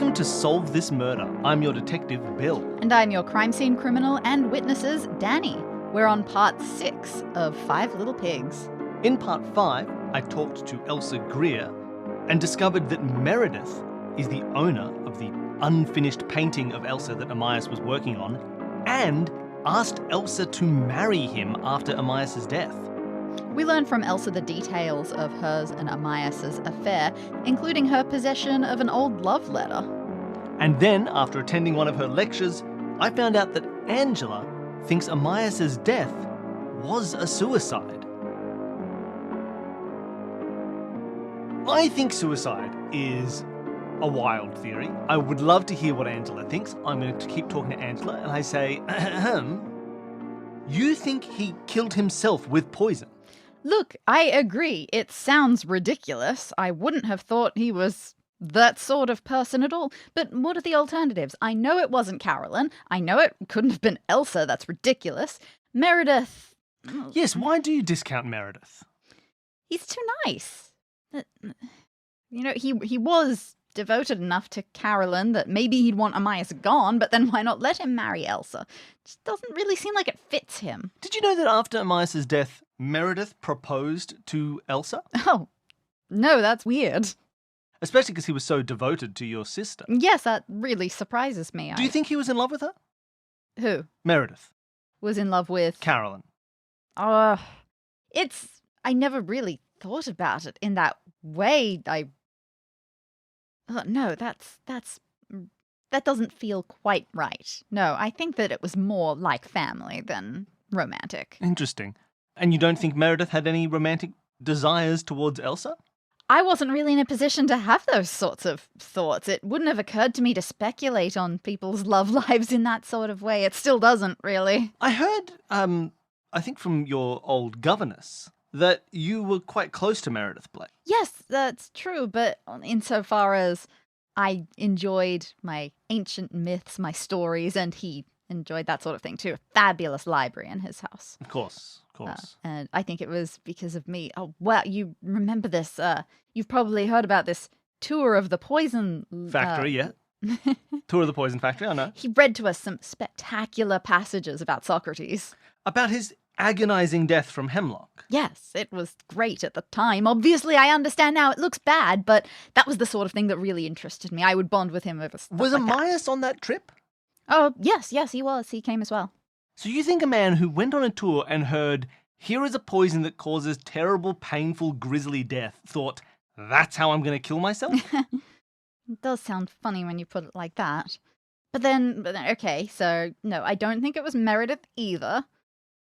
Welcome to Solve This Murder. I'm your detective, Bill. And I'm your crime scene criminal and witnesses, Dani. We're on part 6 of 5 Little Pigs. In part 5, I talked to Elsa Greer and discovered that Meredith is the owner of the unfinished painting of Elsa that Amias was working on, and asked Elsa to marry him after Amias' death. We learn from Elsa the details of hers and Amias' affair, including her possession of an old love letter. And then, after attending one of her lectures, I found out that Angela thinks Amias' death was a suicide. I think suicide is a wild theory. I would love to hear what Angela thinks. I'm going to keep talking to Angela, and I say, you think he killed himself with poison? Look, I agree. It sounds ridiculous. I wouldn't have thought he was that sort of person at all. But what are the alternatives? I know it wasn't Carolyn. I know it couldn't have been Elsa. That's ridiculous. Meredith. Yes, why do you discount Meredith? He's too nice. You know, he was devoted enough to Carolyn that maybe he'd want Amias gone, but then why not let him marry Elsa? Just doesn't really seem like it fits him. Did you know that after Amias' death, Meredith proposed to Elsa? Oh, no, that's weird. Especially because he was so devoted to your sister. Yes, that really surprises me. Do you think he was in love with her? Who? Meredith. Was in love with? Carolyn. I never really thought about it in that way. No, that doesn't feel quite right. No, I think that it was more like family than romantic. Interesting. And you don't think Meredith had any romantic desires towards Elsa? I wasn't really in a position to have those sorts of thoughts. It wouldn't have occurred to me to speculate on people's love lives in that sort of way. It still doesn't, really. I heard, I think from your old governess, that you were quite close to Meredith Blake. Yes, that's true, but insofar as I enjoyed my ancient myths, my stories, and he enjoyed that sort of thing too. A fabulous library in his house. Of course. And I think it was because of me. Oh, well, you remember this. You've probably heard about this tour of the poison... Factory, yeah. Tour of the poison factory, I know. He read to us some spectacular passages about Socrates. About his agonizing death from hemlock. Yes, it was great at the time. Obviously, I understand now it looks bad, but that was the sort of thing that really interested me. I would bond with him over stuff Was like Amias on that trip? Oh, yes, he was. He came as well. So you think a man who went on a tour and heard, here is a poison that causes terrible, painful, grisly death, thought, that's how I'm going to kill myself? It does sound funny when you put it like that. But then, okay, so, no, I don't think it was Meredith either.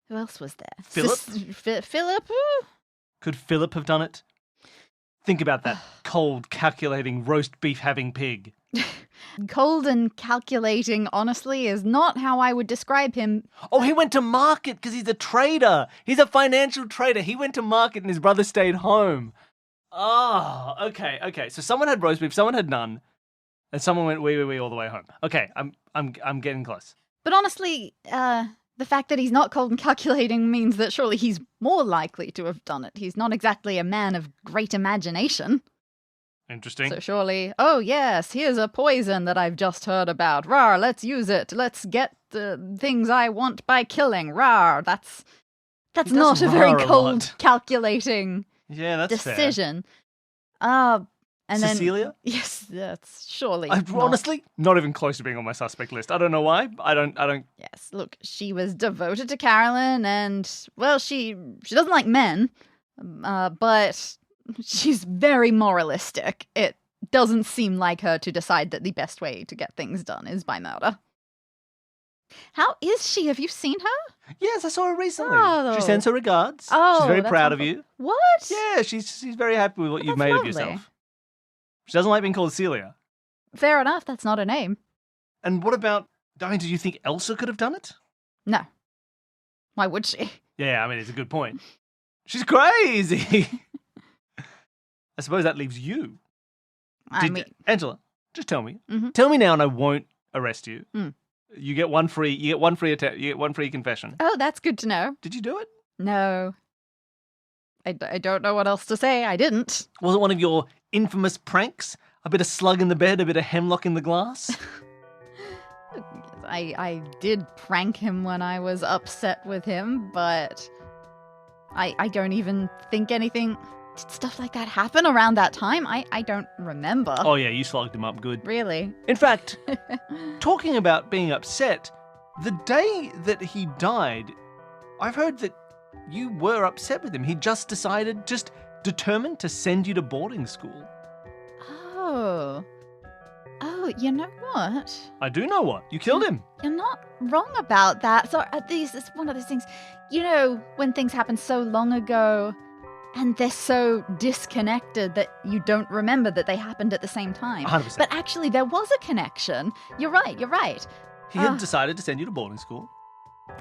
Who else was there? Philip? Philip? Could Philip have done it? Think about that cold, calculating, roast beef-having pig. Cold and calculating, honestly, is not how I would describe him. Oh, he went to market because he's a trader. He's a financial trader. He went to market and his brother stayed home. Oh, okay. So someone had roast beef, someone had none, and someone went wee all the way home. Okay, I'm getting close. But honestly, the fact that he's not cold and calculating means that surely he's more likely to have done it. He's not exactly a man of great imagination. Interesting. So surely, oh yes, here's a poison that I've just heard about. Rawr, let's use it. Let's get the things I want by killing. Rawr, that's not a very cold, calculating decision. And Cecilia? Then yes, that's surely. I'm honestly not even close to being on my suspect list. I don't know why. I don't. Yes, look, she was devoted to Carolyn, and well, she doesn't like men, but she's very moralistic. It doesn't seem like her to decide that the best way to get things done is by murder. How is she? Have you seen her? Yes, I saw her recently. Oh. She sends her regards. Oh, she's very that's proud of helpful. you. What? Yeah, she's very happy with what you've made lovely. of yourself. She doesn't like being called Celia. Fair enough, that's not a name. And what about, did you think Elsa could have done it? No. Why would she? Yeah, I mean, it's a good point. She's crazy. I suppose that leaves you. Angela, just tell me. Mm-hmm. Tell me now and I won't arrest you. Mm. You get one free confession. Oh, that's good to know. Did you do it? No. I don't know what else to say. I didn't. Was it one of your infamous pranks A bit of slug in the bed, a bit of hemlock in the glass? I did prank him when I was upset with him, but I don't even think anything... Did stuff like that happen around that time? I don't remember. Oh yeah, you slugged him up good. Really? In fact, talking about being upset, the day that he died, I've heard that you were upset with him. He just determined to send you to boarding school. Oh, you know what? I do know what. You killed him. You're not wrong about that. So it's one of those things, you know, when things happen so long ago and they're so disconnected that you don't remember that they happened at the same time. 100%. But actually there was a connection. You're right. He had decided to send you to boarding school.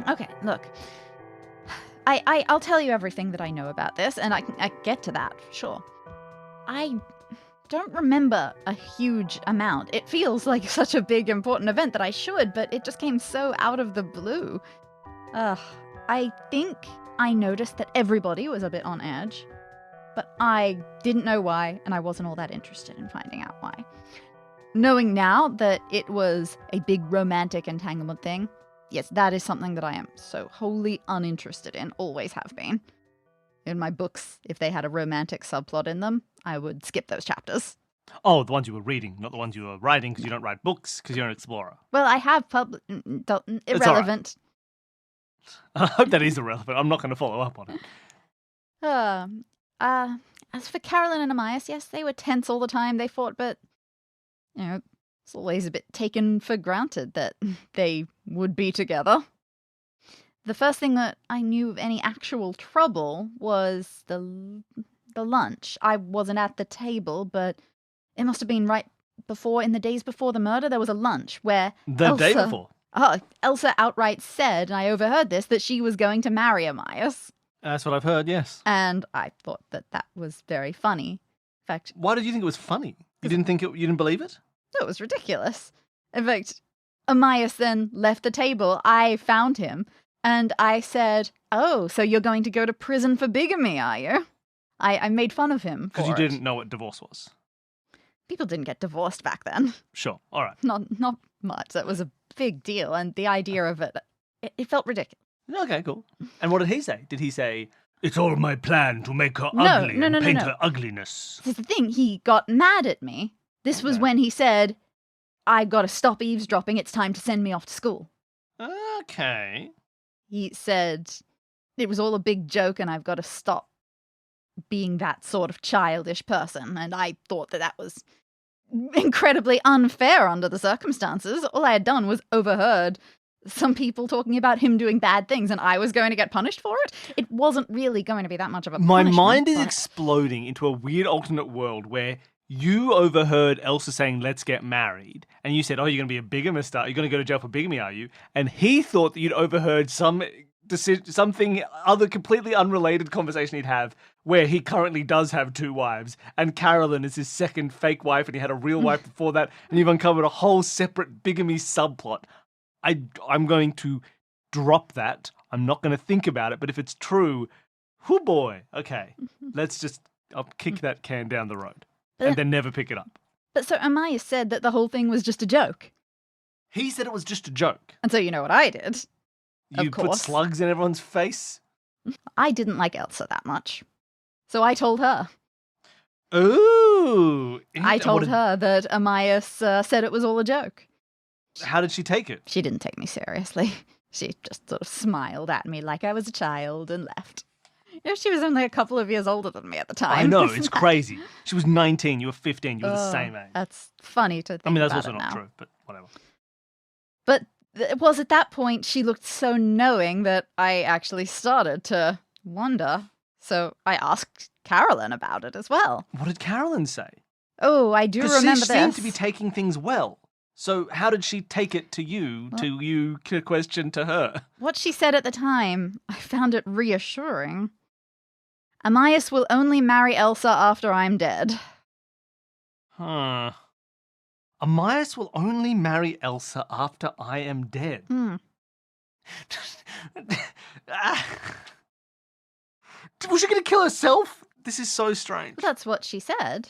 Okay, look. I'll tell you everything that I know about this, and I get to that, sure. I don't remember a huge amount. It feels like such a big, important event that I should, but it just came so out of the blue. I think I noticed that everybody was a bit on edge, but I didn't know why, and I wasn't all that interested in finding out why. Knowing now that it was a big romantic entanglement thing, yes, that is something that I am so wholly uninterested in, always have been. In my books, if they had a romantic subplot in them, I would skip those chapters. Oh, the ones you were reading, not the ones you were writing, because you don't write books, because you're an explorer. Well, I have irrelevant. I hope that is irrelevant. I'm not going to follow up on it. As for Carolyn and Amias, yes, they were tense all the time. They fought, but, you know, it's always a bit taken for granted that they would be together. The first thing that I knew of any actual trouble was the lunch. I wasn't at the table, but it must have been right before, in the days before the murder, there was a lunch where day before? Elsa outright said, and I overheard this, that she was going to marry Amias. That's what I've heard, yes. And I thought that was very funny. In fact... Why did you think it was funny? You didn't believe it? No, it was ridiculous. In fact, Amias then left the table. I found him, and I said, "Oh, so you're going to go to prison for bigamy, are you?" I made fun of him because you didn't know what divorce was. People didn't get divorced back then. Sure, all right. Not much. That was a big deal, and the idea of it felt ridiculous. Okay, cool. And what did he say? Did he say, "It's all my plan to make her ugly and paint her ugliness"? This is the thing. He got mad at me. This was when he said, "I've got to stop eavesdropping. It's time to send me off to school." Okay. He said it was all a big joke and I've got to stop being that sort of childish person. And I thought that was incredibly unfair under the circumstances. All I had done was overheard some people talking about him doing bad things and I was going to get punished for it. It wasn't really going to be that much of a punishment. My mind is exploding into a weird alternate world where you overheard Elsa saying, "Let's get married." And you said, "Oh, you're going to be a bigamist, are you? You're going to go to jail for bigamy, are you?" And he thought that you'd overheard something other completely unrelated conversation he'd have where he currently does have 2 wives and Carolyn is his second fake wife and he had a real wife before that and you've uncovered a whole separate bigamy subplot. I'm going to drop that. I'm not going to think about it, but if it's true, whoo boy, okay, I'll kick that can down the road. And then never pick it up. But so Amias said that the whole thing was just a joke. He said it was just a joke. And so you know what I did. You put slugs in everyone's face? I didn't like Elsa that much. So I told her. Ooh. I told her that Amias said it was all a joke. How did she take it? She didn't take me seriously. She just sort of smiled at me like I was a child and left. You know, she was only a couple of years older than me at the time. I know, it's crazy. She was 19, you were 15, you were the same age. That's funny to think about. I mean, that's also not now. True, but whatever. But it was at that point she looked so knowing that I actually started to wonder. So I asked Carolyn about it as well. What did Carolyn say? Oh, I do remember this. Because she seemed to be taking things well. So how did she take it to you, question to her? What she said at the time, I found it reassuring. Amias will only marry Elsa after I'm dead. Huh. Amias will only marry Elsa after I am dead. Was she going to kill herself? This is so strange. That's what she said.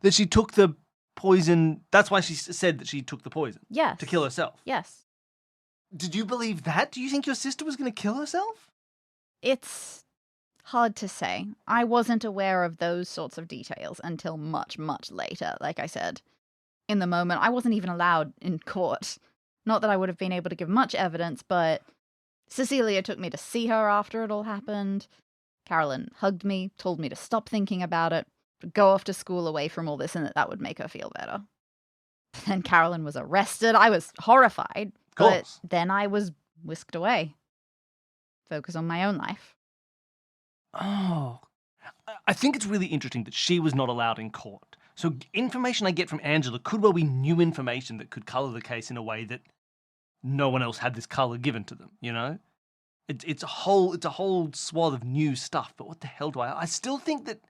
That she took the poison. That's why she said that she took the poison. Yes. To kill herself. Yes. Did you believe that? Do you think your sister was going to kill herself? It's hard to say. I wasn't aware of those sorts of details until much, much later. Like I said, in the moment, I wasn't even allowed in court. Not that I would have been able to give much evidence, but Cecilia took me to see her after it all happened. Carolyn hugged me, told me to stop thinking about it, to go off to school away from all this, and that would make her feel better. Then Carolyn was arrested. I was horrified, but then I was whisked away. Focus on my own life. Oh, I think it's really interesting that she was not allowed in court. So information I get from Angela could well be new information that could colour the case in a way that no one else had this colour given to them, you know? It's a whole swath of new stuff, but what the hell do I still think that...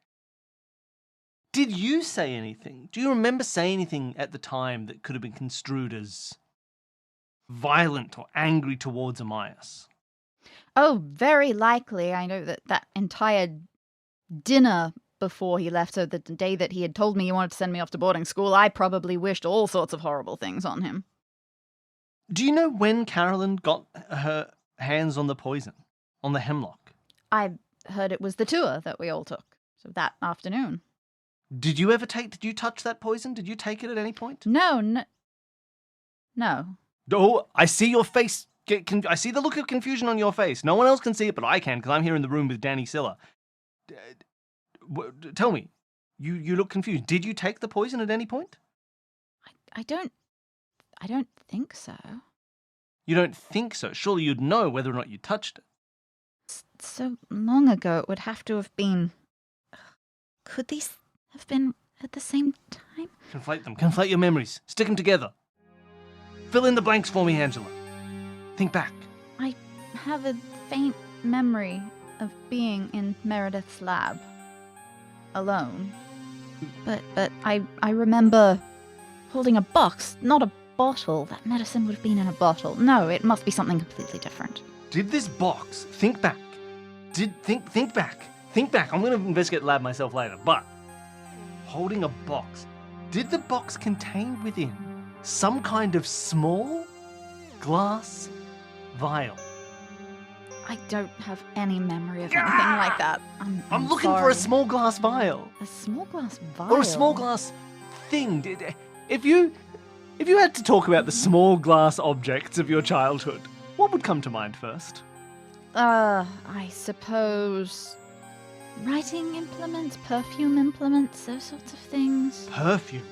Did you say anything? Do you remember saying anything at the time that could have been construed as violent or angry towards Amias? Oh, very likely. I know that entire dinner before he left, so the day that he had told me he wanted to send me off to boarding school, I probably wished all sorts of horrible things on him. Do you know when Carolyn got her hands on the poison, on the hemlock? I heard it was the tour that we all took, so that afternoon. Did you touch that poison? Did you take it at any point? No. Oh, I see your face. I see the look of confusion on your face. No one else can see it, but I can, because I'm here in the room with Dani Siller. Tell me, you look confused. Did you take the poison at any point? I don't think so. You don't think so? Surely you'd know whether or not you touched it. So long ago, it would have to have been... Could these have been at the same time? Conflate them. Conflate your memories. Stick them together. Fill in the blanks for me, Angela. Think back. I have a faint memory of being in Meredith's lab. Alone. But I remember holding a box, not a bottle. That medicine would have been in a bottle. No, it must be something completely different. Did this box... Think back. Think back. Think back. I'm going to investigate the lab myself later, but... Holding a box. Did the box contain within some kind of small glass vial? I don't have any memory of anything like that. I'm looking for a small glass vial. A small glass vial? Or a small glass thing. If you had to talk about the small glass objects of your childhood, what would come to mind first? I suppose... writing implements, perfume implements, those sorts of things. Perfume,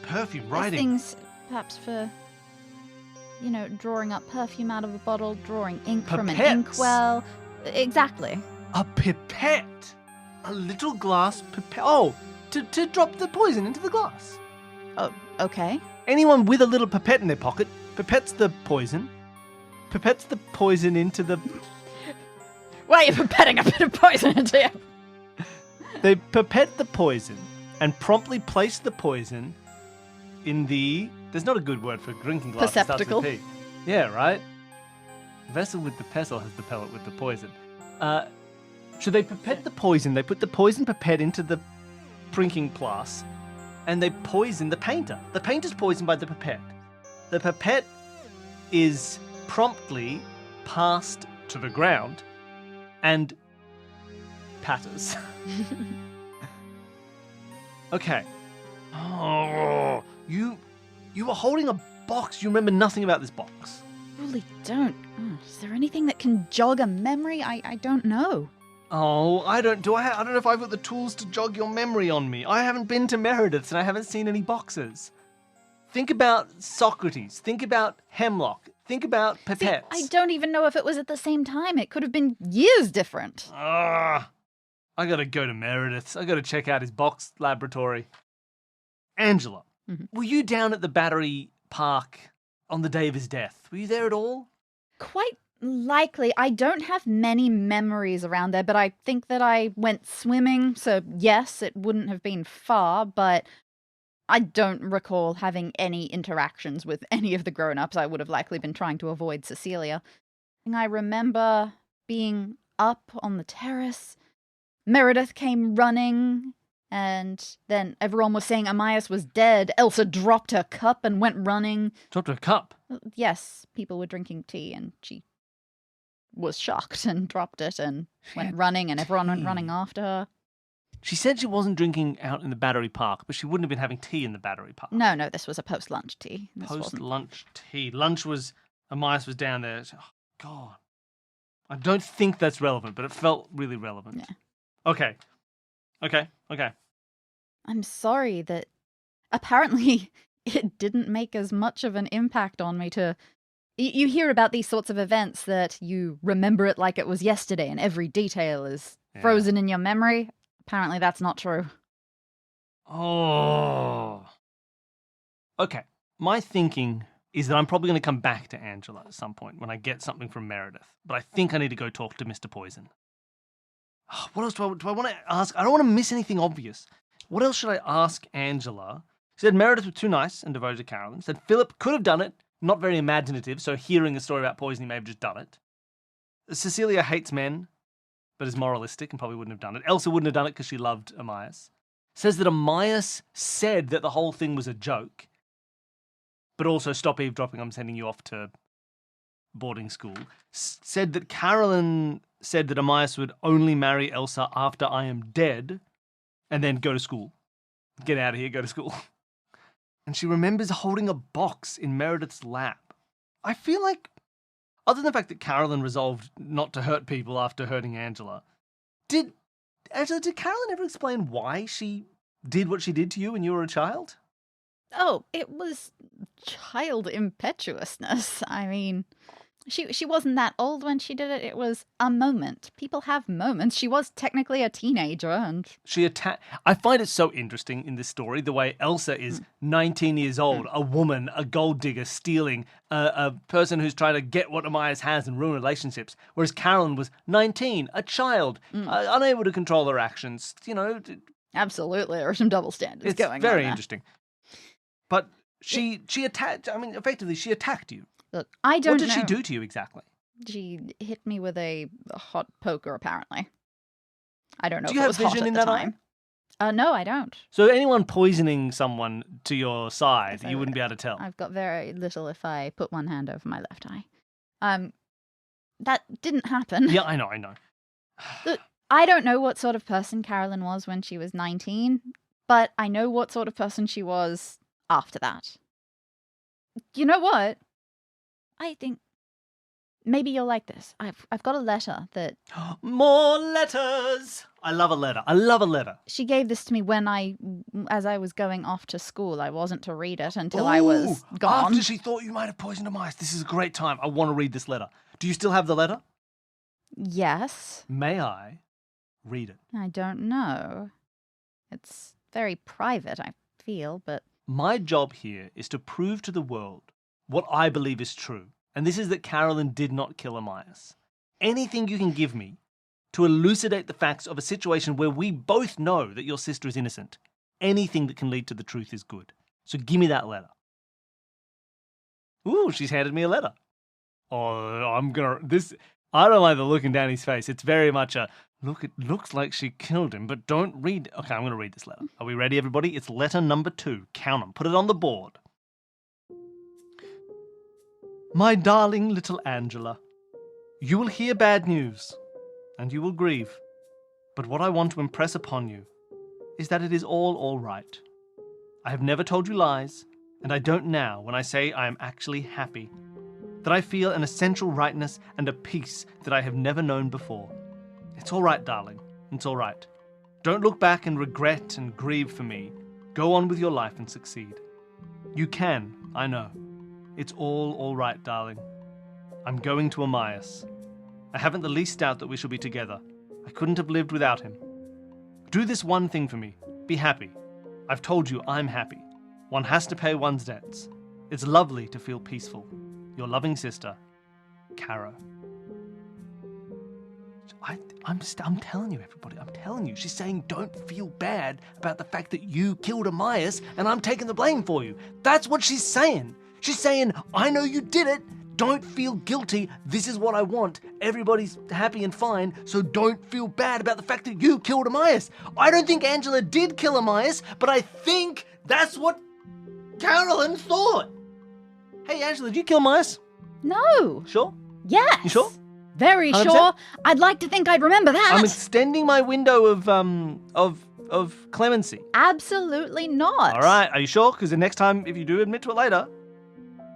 writing. Things, perhaps for, drawing up perfume out of a bottle, drawing ink from an inkwell. Exactly. A pipette. A little glass pipette. Oh, to drop the poison into the glass. Oh, okay. Anyone with a little pipette in their pocket pipettes the poison into the... Why are you pipetting a bit of poison into you? They pipette the poison and promptly place the poison in the... There's not a good word for drinking glass. Receptacle. Yeah, right? Vessel with the pestle has the pellet with the poison. So they pipette the poison. They put the poison pipette into the drinking glass, and they poison the painter. The painter's poisoned by the pipette. The pipette is promptly passed to the ground and patters. Okay. Oh, you were holding a box. You remember nothing about this box. Really don't. Is there anything that can jog a memory? I don't know. Oh, I don't know if I've got the tools to jog your memory on me. I haven't been to Meredith's and I haven't seen any boxes. Think about Socrates. Think about Hemlock. Think about pipettes. See, I don't even know if it was at the same time. It could have been years different. I gotta go to Meredith's. I gotta check out his box laboratory. Angela, were you down at the Battery Park on the day of his death? Were you there at all? Quite likely. I don't have many memories around there, but I think that I went swimming, so yes, it wouldn't have been far, but I don't recall having any interactions with any of the grown-ups. I would have likely been trying to avoid Cecilia. I remember being up on the terrace. Meredith came running And then everyone was saying Amias was dead. Elsa dropped her cup and went running. Dropped her cup? Yes, people were drinking tea and she was shocked and dropped it and went running and everyone went running after her. She said she wasn't drinking out in the Battery Park, but she wouldn't have been having tea in the Battery Park. No, this was a post-lunch tea. Post-lunch tea. Lunch was... Amias was down there. Oh, God. I don't think that's relevant, but it felt really relevant. Yeah. Okay. I'm sorry that apparently it didn't make as much of an impact on me to... You hear about these sorts of events that you remember it like it was yesterday and every detail is frozen in your memory. Apparently that's not true. Oh. Okay. My thinking is that I'm probably going to come back to Angela at some point when I get something from Meredith. But I think I need to go talk to Mr. Poison. What else do I want to ask? I don't want to miss anything obvious. What else should I ask Angela? She said Meredith was too nice and devoted to Carolyn. Said Philip could have done it. Not very imaginative, so hearing a story about poison, he may have just done it. Cecilia hates men, but is moralistic and probably wouldn't have done it. Elsa wouldn't have done it because she loved Amias. Says that Amias said that the whole thing was a joke, but also stop eavesdropping, I'm sending you off to boarding school. Said that Carolyn said that Amias would only marry Elsa after I am dead, and then go to school. Get out of here, go to school. And she remembers holding a box in Meredith's lap. I feel like, other than the fact that Carolyn resolved not to hurt people after hurting Angela, did Carolyn ever explain why she did what she did to you when you were a child? Oh, it was child impetuousness. I mean, she wasn't that old when she did it. It was a moment. People have moments. She was technically a teenager, and I find it so interesting in this story the way Elsa is 19 years old, a woman, a gold digger, stealing, a person who's trying to get what Amias has and ruin relationships, whereas Carolyn was 19, a child, unable to control her actions. You know, absolutely, there are some double standards going on. It's very interesting. But she attacked. I mean, effectively, she attacked you. Look, I don't know. What did she do to you exactly? She hit me with a hot poker, apparently. I don't know do if you it have was vision hot in at the that time. No, I don't. So anyone poisoning someone to your side, you wouldn't be able to tell? I've got very little if I put one hand over my left eye. That didn't happen. Yeah, I know. Look, I don't know what sort of person Carolyn was when she was 19, but I know what sort of person she was after that. You know what? I think maybe you'll like this. I've got a letter that... More letters! I love a letter. She gave this to me as I was going off to school. I wasn't to read it until I was gone. After she thought you might have poisoned Amias. This is a great time. I want to read this letter. Do you still have the letter? Yes. May I read it? I don't know. It's very private, I feel, but... My job here is to prove to the world what I believe is true, and this is that Carolyn did not kill Amias. Anything you can give me to elucidate the facts of a situation where we both know that your sister is innocent, anything that can lead to the truth is good. So give me that letter. Ooh, she's handed me a letter. Oh, I don't like the look in Dani's face. It's very much a, look, it looks like she killed him, but don't read. Okay, I'm going to read this letter. Are we ready, everybody? It's letter number 2. Count them. Put it on the board. My darling little Angela, you will hear bad news, and you will grieve. But what I want to impress upon you is that it is all right. I have never told you lies, and I don't now when I say I am actually happy. That I feel an essential rightness and a peace that I have never known before. It's all right, darling. It's all right. Don't look back and regret and grieve for me. Go on with your life and succeed. You can, I know. It's all right, darling. I'm going to Amias. I haven't the least doubt that we shall be together. I couldn't have lived without him. Do this one thing for me. Be happy. I've told you I'm happy. One has to pay one's debts. It's lovely to feel peaceful. Your loving sister, Caro. I'm telling you, everybody, I'm telling you. She's saying don't feel bad about the fact that you killed Amias and I'm taking the blame for you. That's what she's saying. She's saying, I know you did it. don't feel guilty. This is what I want. Everybody's happy and fine, so don't feel bad about the fact that you killed Amias. I don't think Angela did kill Amias, but I think that's what Carolyn thought. Hey, Angela, did you kill Amias? No. Sure? Yes. You sure? Very 100%? sure. I'd like to think I'd remember that. I'm extending my window of clemency. Absolutely not. All right, are you sure? Because the next time, if you do admit to it later,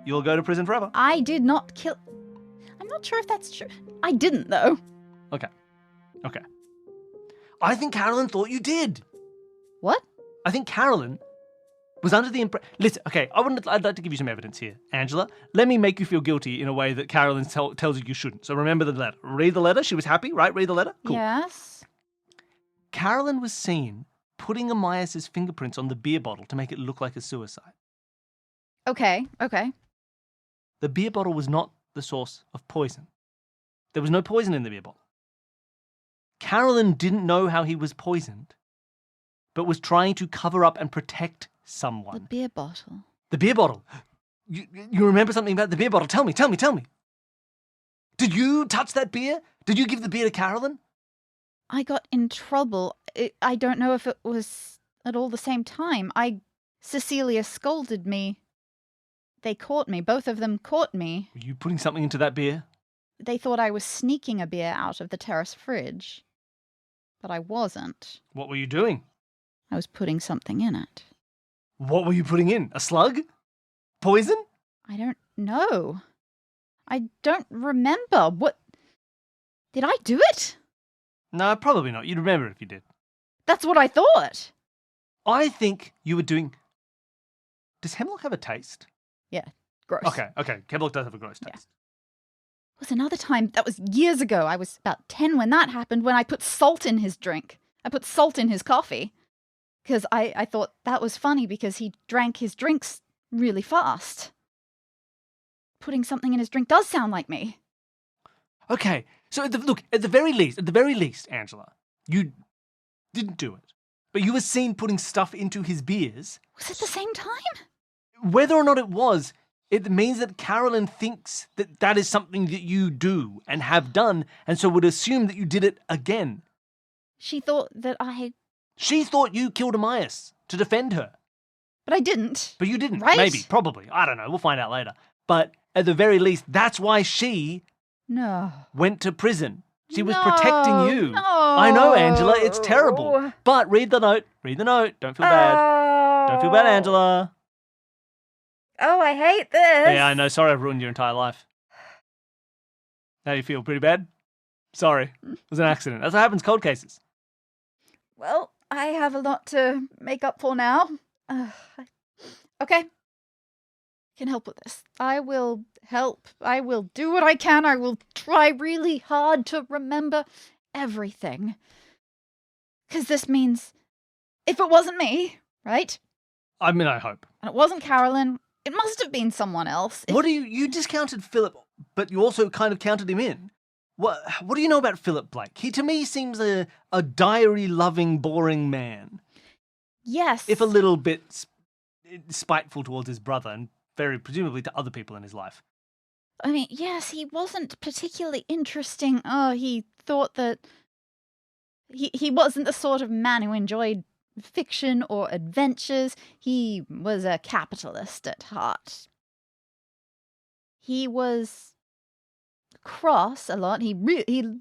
you'll go to prison forever. I did not kill... I'm not sure if that's true. I didn't, though. Okay. I think Carolyn thought you did. What? I think Carolyn was under the impression... Listen, okay, I'd like to give you some evidence here. Angela, let me make you feel guilty in a way that Carolyn tells you shouldn't. So remember the letter. Read the letter. She was happy, right? Read the letter. Cool. Yes. Carolyn was seen putting Amias' fingerprints on the beer bottle to make it look like a suicide. Okay. The beer bottle was not the source of poison. There was no poison in the beer bottle. Carolyn didn't know how he was poisoned, but was trying to cover up and protect someone. The beer bottle. The beer bottle. You remember something about the beer bottle? Tell me. Did you touch that beer? Did you give the beer to Carolyn? I got in trouble. I don't know if it was at all the same time. Cecilia scolded me. They caught me. Both of them caught me. Were you putting something into that beer? They thought I was sneaking a beer out of the terrace fridge. But I wasn't. What were you doing? I was putting something in it. What were you putting in? A slug? Poison? I don't know. I don't remember. What? Did I do it? No, probably not. You'd remember if you did. That's what I thought. I think you were doing... Does hemlock have a taste? Yeah, gross. Okay. Hemlock does have a gross taste. Yeah. Was another time, that was years ago. I was about 10 when that happened, when I put salt in his drink. I put salt in his coffee. Because I thought that was funny because he drank his drinks really fast. Putting something in his drink does sound like me. Okay, so at the very least, Angela, you didn't do it. But you were seen putting stuff into his beers. Was it the same time? Whether or not it was, it means that Carolyn thinks that that is something that you do and have done, and so would assume that you did it again. She thought that She thought you killed Amias to defend her. But I didn't. But you didn't. Right? Maybe, probably. I don't know. We'll find out later. But at the very least, that's why she went to prison. She was protecting you. No. I know, Angela. It's terrible. But read the note. Don't feel bad. Don't feel bad, Angela. Oh, I hate this. Yeah, I know. Sorry I've ruined your entire life. How do you feel? Pretty bad? Sorry. It was an accident. That's what happens cold cases. Well, I have a lot to make up for now. Okay. Can help with this. I will help. I will do what I can. I will try really hard to remember everything. Because this means if it wasn't me, right? I mean, I hope. And it wasn't Carolyn, it must have been someone else. What do you discounted Philip, but you also kind of counted him in. What do you know about Philip Blake? He, to me, seems a diary-loving, boring man. Yes. If a little bit spiteful towards his brother and very presumably to other people in his life. I mean, yes, he wasn't particularly interesting. Oh, he thought that he wasn't the sort of man who enjoyed fiction or adventures. He was a capitalist at heart. He was cross a lot. He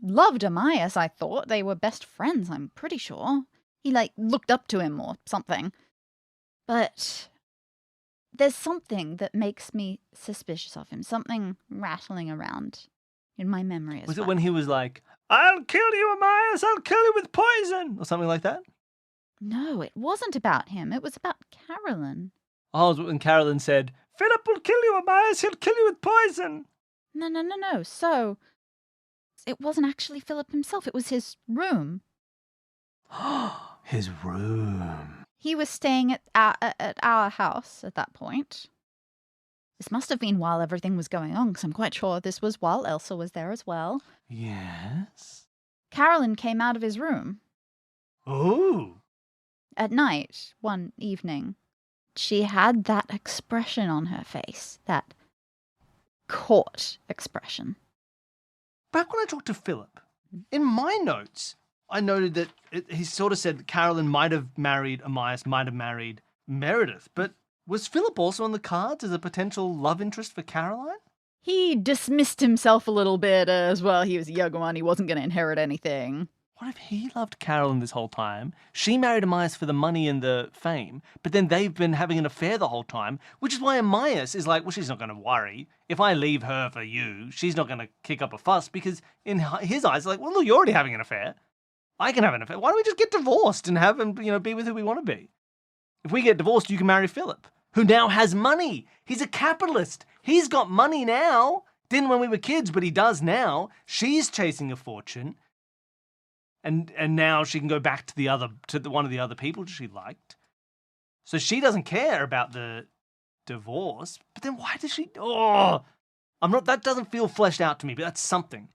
loved Amias, I thought. They were best friends, I'm pretty sure. He, looked up to him or something. But there's something that makes me suspicious of him. Something rattling around in my memory as well. Was it when he was like, I'll kill you, Amias, I'll kill you with poison, or something like that? No, it wasn't about him. It was about Carolyn. Oh, it was when Carolyn said, Philip will kill you, Amias, he'll kill you with poison. No. So, it wasn't actually Philip himself. It was his room. His room. He was staying at our house at that point. This must have been while everything was going on, because I'm quite sure this was while Elsa was there as well. Yes. Carolyn came out of his room. Oh. At night, one evening. She had that expression on her face, that caught expression. Back when I talked to Philip, in my notes, I noted that he sort of said that Carolyn might have married Amias, might have married Meredith, but was Philip also on the cards as a potential love interest for Caroline? He dismissed himself a little bit as well. He was a young one. He wasn't going to inherit anything. What if he loved Carolyn this whole time? She married Amias for the money and the fame, but then they've been having an affair the whole time, which is why Amias is like, well, she's not going to worry. If I leave her for you, she's not going to kick up a fuss because in his eyes, like, well, look, you're already having an affair. I can have an affair. Why don't we just get divorced and have him, be with who we want to be? If we get divorced, you can marry Philip, who now has money. He's a capitalist. He's got money now. Didn't when we were kids, but he does now. She's chasing a fortune. And now she can go back to one of the other people she liked. So she doesn't care about the divorce. But then why does she? That doesn't feel fleshed out to me, but that's something.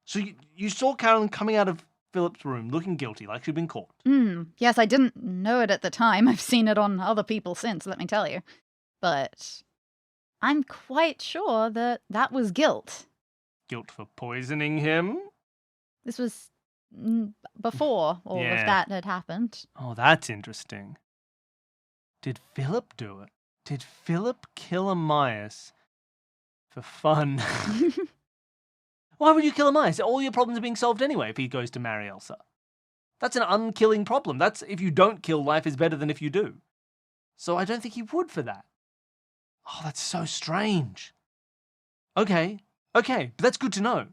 So you saw Carolyn coming out of Philip's room looking guilty, like she'd been caught. Yes, I didn't know it at the time. I've seen it on other people since, let me tell you. But I'm quite sure that was guilt. Guilt for poisoning him? This was before all of that had happened. Oh, that's interesting. Did Philip do it? Did Philip kill Amias for fun? Why would you kill Amias? All your problems are being solved anyway if he goes to marry Elsa. That's an unkilling problem. That's if you don't kill, life is better than if you do. So I don't think he would for that. Oh, that's so strange. Okay, but that's good to know.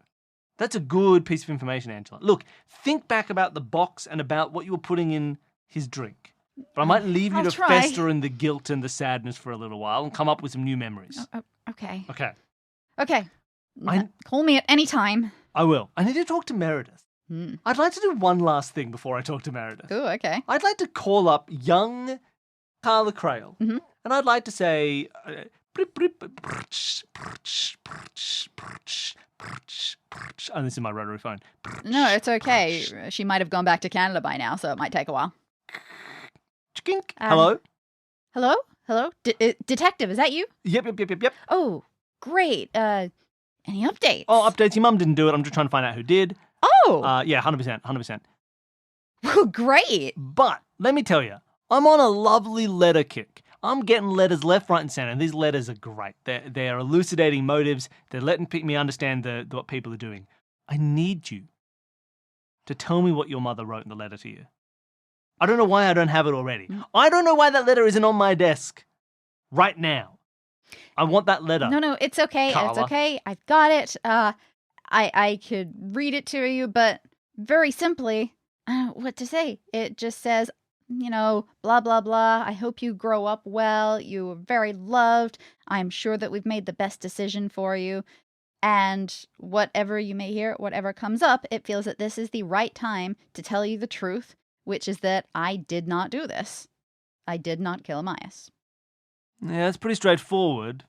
That's a good piece of information, Angela. Look, think back about the box and about what you were putting in his drink. But I might leave you to fester in the guilt and the sadness for a little while and come up with some new memories. Okay. Okay. Call me at any time. I will. I need to talk to Meredith. I'd like to do one last thing before I talk to Meredith. Ooh, okay. I'd like to call up young Carla Crail, and I'd like to say... Oh, this is my rotary phone. No, it's okay. She might have gone back to Canada by now, so it might take a while. Hello? Hello? Detective, is that you? Yep. Oh, great. Any updates? Oh, updates. Your mum didn't do it. I'm just trying to find out who did. Oh! Yeah, 100%. Well, great. But, let me tell you, I'm on a lovely letter kick. I'm getting letters left, right, and center, and these letters are great. They're elucidating motives. They're letting me understand what people are doing. I need you to tell me what your mother wrote in the letter to you. I don't know why I don't have it already. I don't know why that letter isn't on my desk right now. I want that letter. No, it's okay. Carla. It's okay. I've got it. I could read it to you, but very simply, I don't know what to say. It just says, blah, blah, blah. I hope you grow up well. You are very loved. I'm sure that we've made the best decision for you. And whatever you may hear, whatever comes up, it feels that this is the right time to tell you the truth, which is that I did not do this. I did not kill Amias. Yeah, it's pretty straightforward.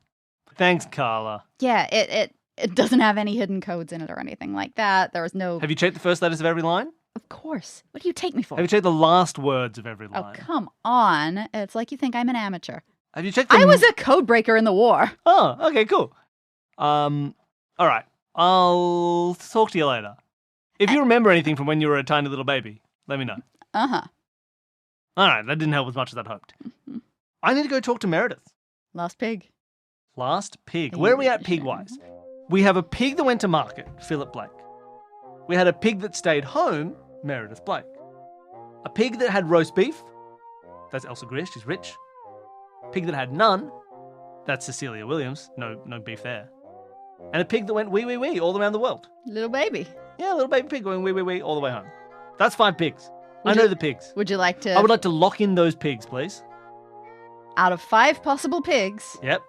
Thanks, Carla. Yeah, it doesn't have any hidden codes in it or anything like that. There was no... Have you checked the first letters of every line? Of course. What do you take me for? Have you checked the last words of every line? Oh, come on. It's like you think I'm an amateur. Have you checked I was a code breaker in the war. Oh, okay, cool. All right. I'll talk to you later. If you remember anything from when you were a tiny little baby, let me know. Uh-huh. All right, that didn't help as much as I'd hoped. I need to go talk to Meredith. Last pig. Last pig. Where are we at pig-wise? We have a pig that went to market, Philip Blake. We had a pig that stayed home, Meredith Blake. A pig that had roast beef, that's Elsa Greer, she's rich. Pig that had none, that's Cecilia Williams, no beef there. And a pig that went wee wee wee all around the world. Little baby. Yeah, a little baby pig going wee wee wee all the way home. That's 5 pigs. I know the pigs. Would you like to... I would like to lock in those pigs, please. Out of 5 possible pigs... Yep.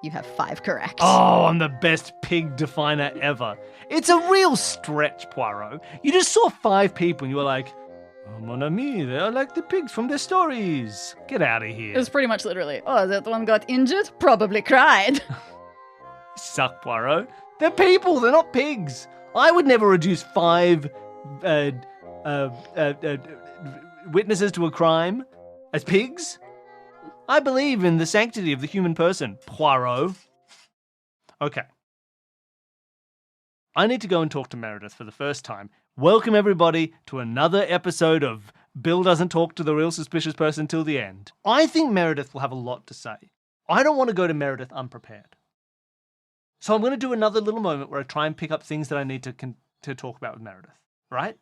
You have 5 correct. Oh, I'm the best pig definer ever. It's a real stretch, Poirot. You just saw 5 people and you were like, oh, mon ami, they're like the pigs from their stories. Get out of here. It was pretty much literally, oh, that one got injured? Probably cried. Suck, Poirot. They're people, they're not pigs. I would never reduce 5 witnesses to a crime as pigs. I believe in the sanctity of the human person, Poirot. Okay, I need to go and talk to Meredith for the first time. Welcome, everybody, to another episode of Bill Doesn't Talk to the Real Suspicious Person Till the End. I think Meredith will have a lot to say. I don't want to go to Meredith unprepared. So I'm going to do another little moment where I try and pick up things that I need to talk about with Meredith, right?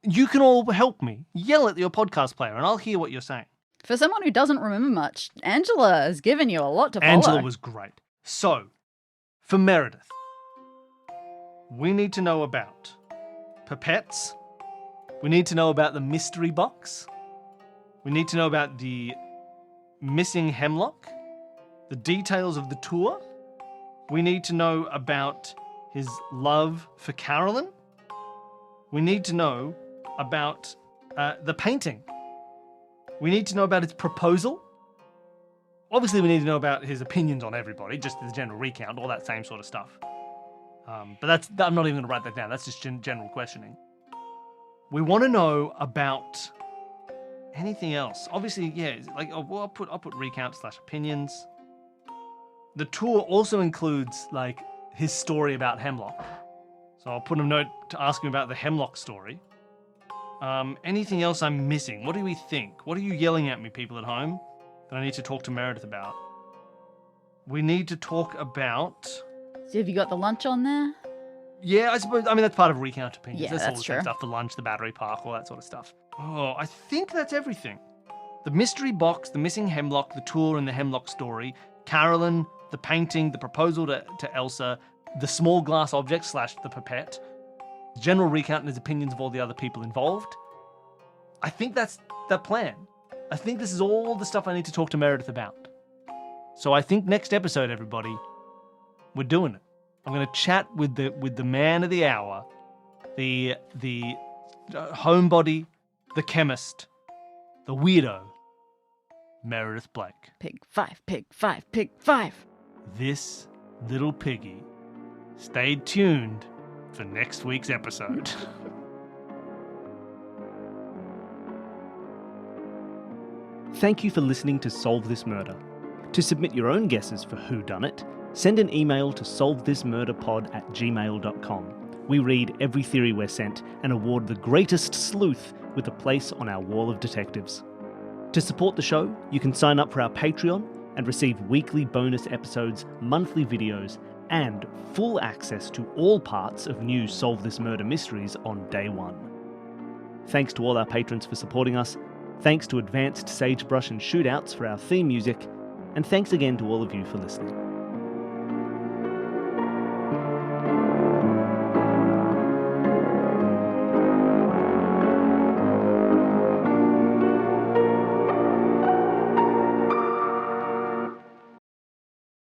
You can all help me. Yell at your podcast player and I'll hear what you're saying. For someone who doesn't remember much, Angela has given you a lot to follow. Angela was great. So, for Meredith, we need to know about pipettes. We need to know about the mystery box. We need to know about the missing hemlock, the details of the tour. We need to know about his love for Carolyn. We need to know about the painting. We need to know about his proposal. Obviously, we need to know about his opinions on everybody, just the general recount, all that same sort of stuff. But I'm not even going to write that down. That's just general questioning. We want to know about anything else. Obviously, yeah, like I'll put recount / opinions. The tour also includes like his story about Hemlock. So I'll put a note to ask him about the Hemlock story. Anything else I'm missing? What do we think? What are you yelling at me, people at home, that I need to talk to Meredith about? We need to talk about... So have you got the lunch on there? Yeah, I suppose. I mean, that's part of recount opinions. Yeah, that's all that's the true. same stuff. The lunch, the battery park, all that sort of stuff. Oh, I think that's everything. The mystery box, the missing Hemlock, the tour and the Hemlock story, Carolyn, the painting, the proposal to Elsa, the small glass object / the pipette, general recount and his opinions of all the other people involved. I think that's the plan. I think this is all the stuff I need to talk to Meredith about. So I think next episode, everybody, we're doing it. I'm going to chat with the man of the hour, the homebody, the chemist, the weirdo, Meredith Blake. Pig 5, pig 5, pig 5. This little piggy stayed tuned for next week's episode. Thank you for listening to Solve This Murder. To submit your own guesses for whodunit, send an email to solvethismurderpod@gmail.com. We read every theory we're sent and award the greatest sleuth with a place on our wall of detectives. To support the show, you can sign up for our Patreon and receive weekly bonus episodes, monthly videos, and full access to all parts of new Solve This Murder mysteries on day one. Thanks to all our patrons for supporting us. Thanks to Advanced Sagebrush and Shootouts for our theme music. And thanks again to all of you for listening.